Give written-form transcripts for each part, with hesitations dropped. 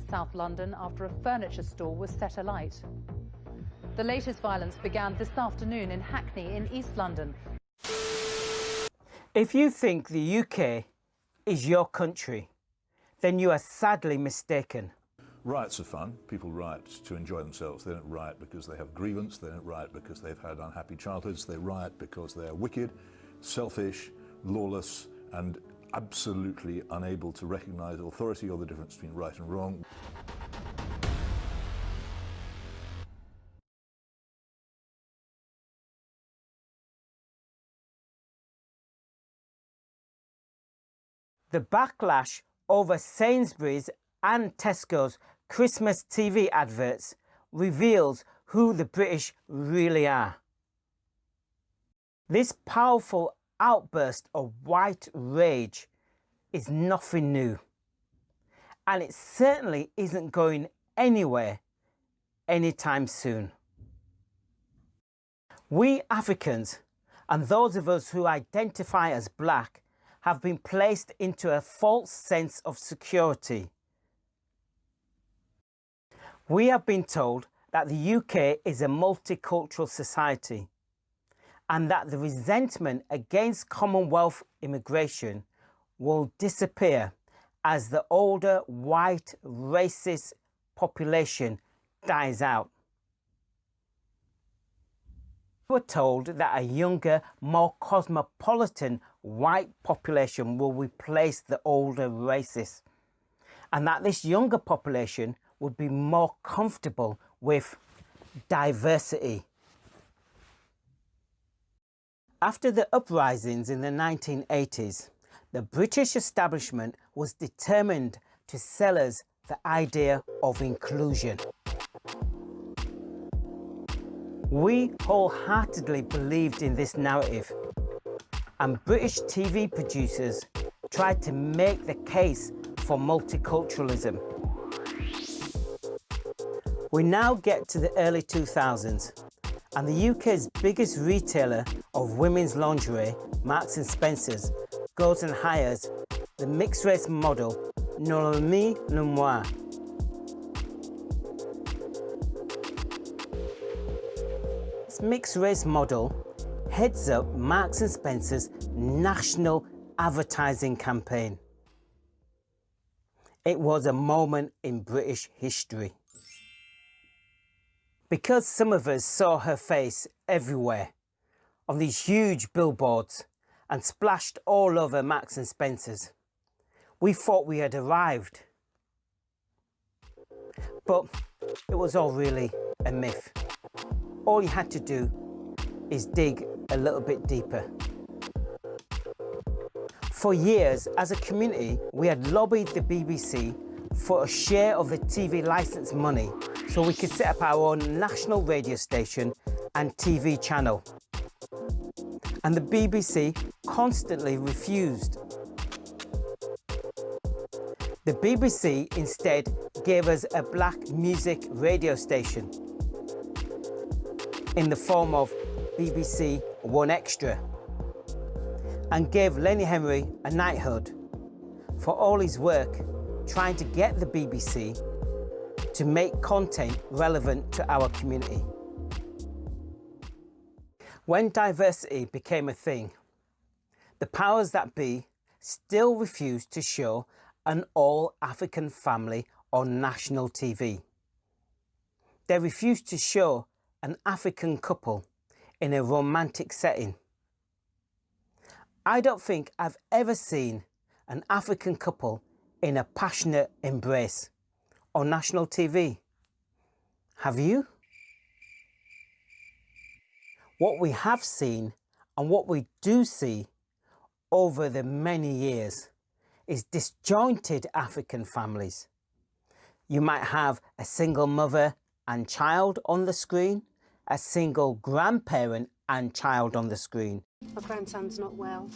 South London after a furniture store was set alight. The latest violence began this afternoon in Hackney in East London. If you think the UK is your country, then you are sadly mistaken. Riots are fun. People riot to enjoy themselves. They don't riot because they have grievance. They don't riot because they've had unhappy childhoods. They riot because they are wicked, selfish, lawless, and absolutely unable to recognise authority or the difference between right and wrong. The backlash over Sainsbury's and Tesco's Christmas TV adverts reveals who the British really are. This powerful outburst of white rage is nothing new, and it certainly isn't going anywhere anytime soon. We Africans, and those of us who identify as black, have been placed into a false sense of security. We have been told that the UK is a multicultural society and that the resentment against Commonwealth immigration will disappear as the older white racist population dies out. We were told that a younger, more cosmopolitan white population will replace the older racists, and that this younger population would be more comfortable with diversity. After the uprisings in the 1980s, the British establishment was determined to sell us the idea of inclusion. We wholeheartedly believed in this narrative, and British TV producers tried to make the case for multiculturalism. We now get to the early 2000s, and the UK's biggest retailer of women's lingerie, Marks and Spencer's, goes and hires the mixed-race model Naomi Lemoire. This mixed-race model heads up Marks and Spencer's national advertising campaign. It was a moment in British history, because some of us saw her face everywhere on these huge billboards and splashed all over Marks and Spencer's. We thought we had arrived, but it was all really a myth. All you had to do is dig a little bit deeper. For years, as a community, we had lobbied the BBC for a share of the TV licence money so we could set up our own national radio station and TV channel. And the BBC constantly refused. The BBC instead gave us a black music radio station in the form of BBC One Extra, and gave Lenny Henry a knighthood for all his work trying to get the BBC to make content relevant to our community. When diversity became a thing, the powers that be still refused to show an all-African family on national TV. They refused to show an African couple in a romantic setting. I don't think I've ever seen an African couple in a passionate embrace on national TV. Have you? What we have seen, and what we do see over the many years, is disjointed African families. You might have a single mother and child on the screen, a single grandparent and child on the screen. My grandson's not well.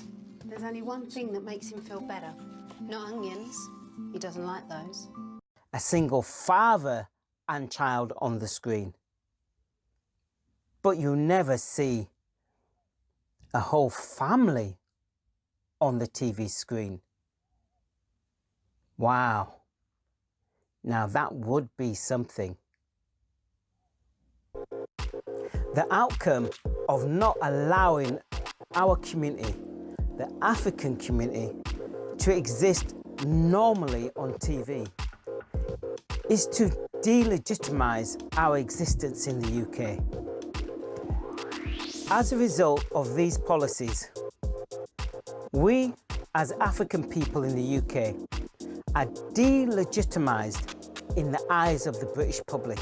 There's only one thing that makes him feel better. Not onions. He doesn't like those. A single father and child on the screen. But you never see a whole family on the TV screen. Wow. Now that would be something. The outcome of not allowing our community, the African community, to exist normally on TV is to delegitimise our existence in the UK. As a result of these policies, we as African people in the UK are delegitimised in the eyes of the British public.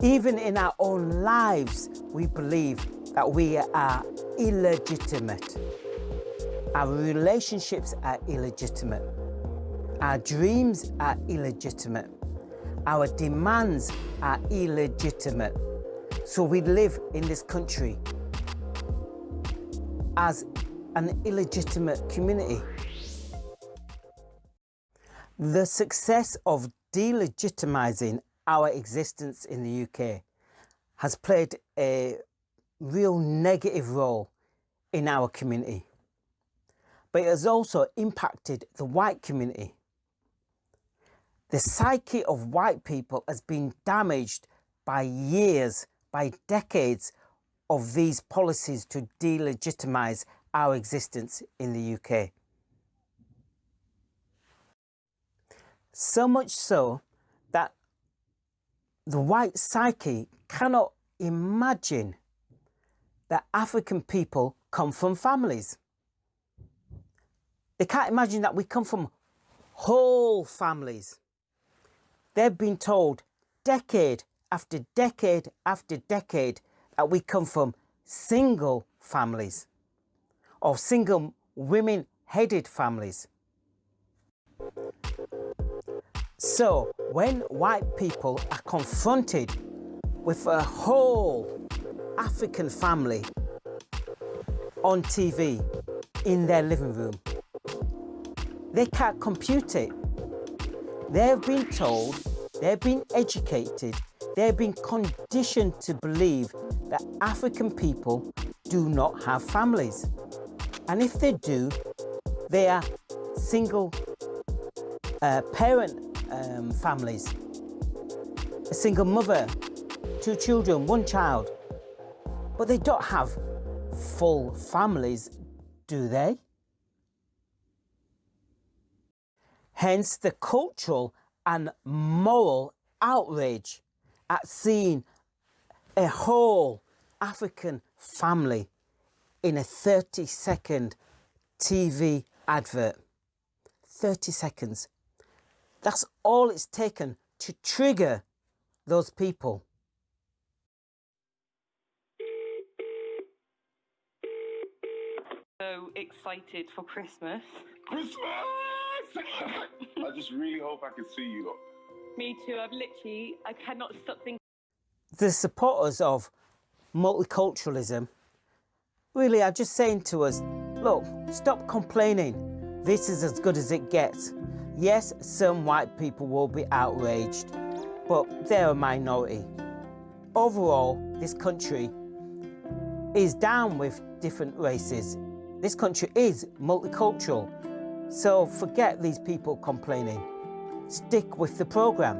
Even in our own lives, we believe that we are illegitimate. Our relationships are illegitimate. Our dreams are illegitimate. Our demands are illegitimate. So we live in this country as an illegitimate community. The success of delegitimising our existence in the UK has played a real negative role in our community, but it has also impacted the white community. The psyche of white people has been damaged by years, by decades of these policies to delegitimise our existence in the UK. So much so that the white psyche cannot imagine that African people come from families. They can't imagine that we come from whole families. They've been told decade after decade after decade that we come from single families or single women-headed families. So when white people are confronted with a whole African family on TV in their living room, they can't compute it. They've been told, they've been educated, they've been conditioned to believe that African people do not have families. And if they do, they are single parent families. A single mother, 2 children, 1 child. But they don't have full families, do they? Hence the cultural and moral outrage at seeing a whole African family in a 30-second TV advert. 30 seconds. That's all it's taken to trigger those people. So excited for Christmas. Christmas! I just really hope I can see you lot. Me too. I cannot stop thinking. The supporters of multiculturalism really are just saying to us, look, stop complaining. This is as good as it gets. Yes, some white people will be outraged, but they're a minority. Overall, this country is down with different races. This country is multicultural. So forget these people complaining. Stick with the programme.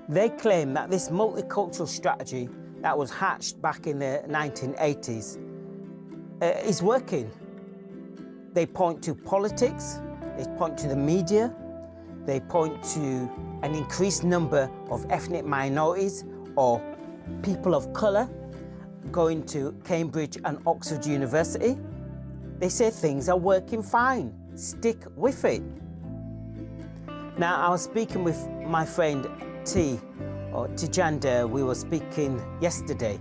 They claim that this multicultural strategy that was hatched back in the 1980s is working. They point to politics, they point to the media, they point to an increased number of ethnic minorities or people of colour going to Cambridge and Oxford University. They say things are working fine. Stick with it. Now, I was speaking with my friend Tijanda. We were speaking yesterday,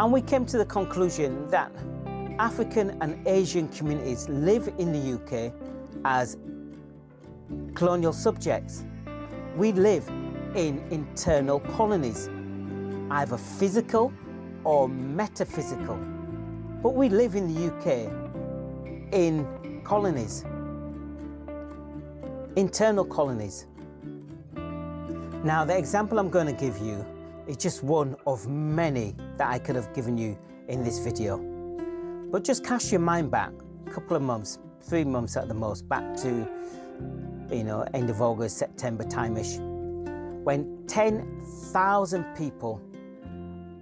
and we came to the conclusion that African and Asian communities live in the UK as colonial subjects. We live in internal colonies, either physical or metaphysical. But we live in the UK in colonies, internal colonies. Now, the example I'm going to give you is just one of many that I could have given you in this video. But just cast your mind back a couple of months, 3 months at the most, back to end of August, September time-ish, when 10,000 people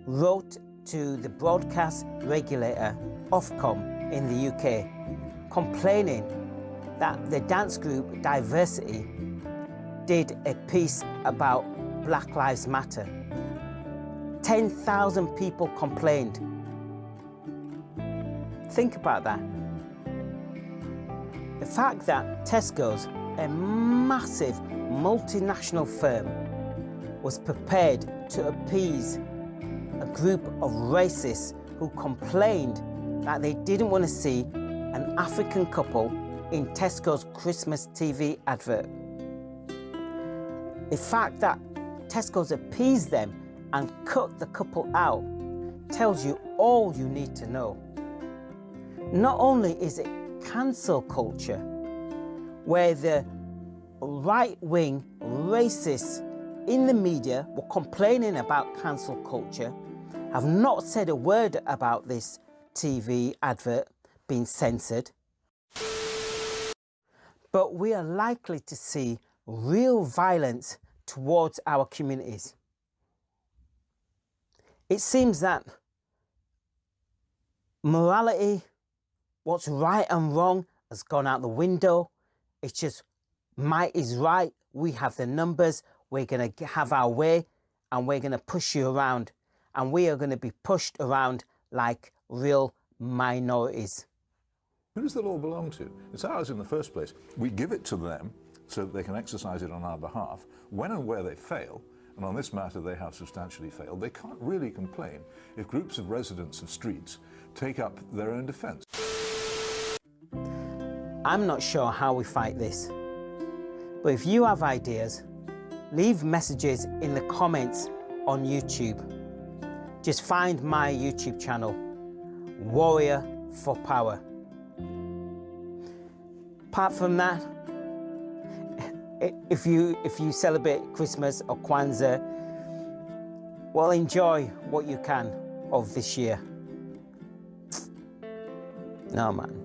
wrote to the broadcast regulator, Ofcom, in the UK, complaining that the dance group Diversity did a piece about Black Lives Matter. 10,000 people complained. Think about that. The fact that Tesco's, a massive multinational firm, was prepared to appease a group of racists who complained that they didn't want to see an African couple in Tesco's Christmas TV advert. The fact that Tesco's appeased them and cut the couple out tells you all you need to know. Not only is it cancel culture, where the right-wing racists in the media were complaining about cancel culture, have not said a word about this TV advert being censored, but we are likely to see real violence towards our communities. It seems that morality, what's right and wrong, has gone out the window. It's just might is right. We have the numbers. We're going to have our way and we're going to push you around. And we are going to be pushed around like real minorities. Who does the law belong to? It's ours in the first place. We give it to them so that they can exercise it on our behalf. When and where they fail, and on this matter they have substantially failed, they can't really complain if groups of residents of streets take up their own defence. I'm not sure how we fight this, but if you have ideas, leave messages in the comments on YouTube. Just find my YouTube channel, Warrior for Power. Apart from that, if you celebrate Christmas or Kwanzaa, well, enjoy what you can of this year. No, man.